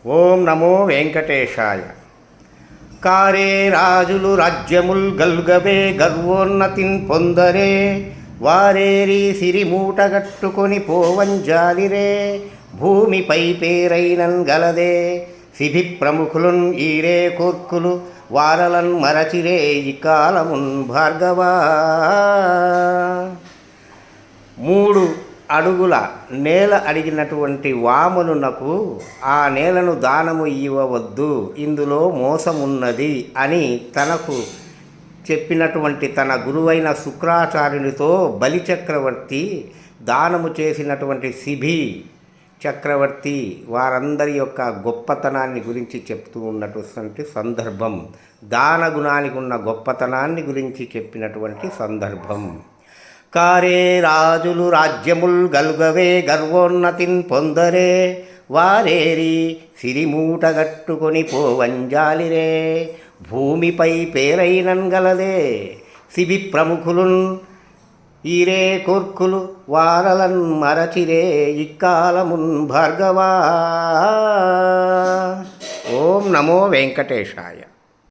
ఓం నమో వెంకటేశాయ. కారే రాజులు రాజ్యముల్ గల్గవే గర్వోన్నతిన్ పొందరే, వారేరి సిరిమూటగట్టుకొని పోవంజాలిరే, భూమిపై పేరైనన్ గలదే సిభి ప్రముఖులున్ ఈరే కోర్కులు, వారలన్ మరచిరే ఈ కాలమున్ భార్గవా. 3 అడుగుల నేల అడిగినటువంటి వామనునకు ఆ నేలను దానము ఇవ్వవద్దు, ఇందులో మోసమున్నది అని తనకు చెప్పినటువంటి తన గురువైన శుక్రాచార్యునితో బలిచక్రవర్తి దానము చేసినటువంటి సిభి చక్రవర్తి వారందరి యొక్క గొప్పతనాన్ని గురించి చెప్తూ ఉన్నటువంటి సందర్భం, దాన గుణానికి ఉన్న గొప్పతనాన్ని గురించి చెప్పినటువంటి సందర్భం. కారే రాజులు రాజ్యముల్ గల్గవే గర్వోన్నతిన్ పొందరే, వారేరి సిరిమూటగట్టుకొని పోవంజాలిరే, భూమిపై పేరైనన్ గలదే సిబి ప్రముఖులున్ ఈరే కోర్కులు, వారలన్ మరచిరే ఇక్కాలమున్ భార్గవా. ఓం నమో వెంకటేశాయ.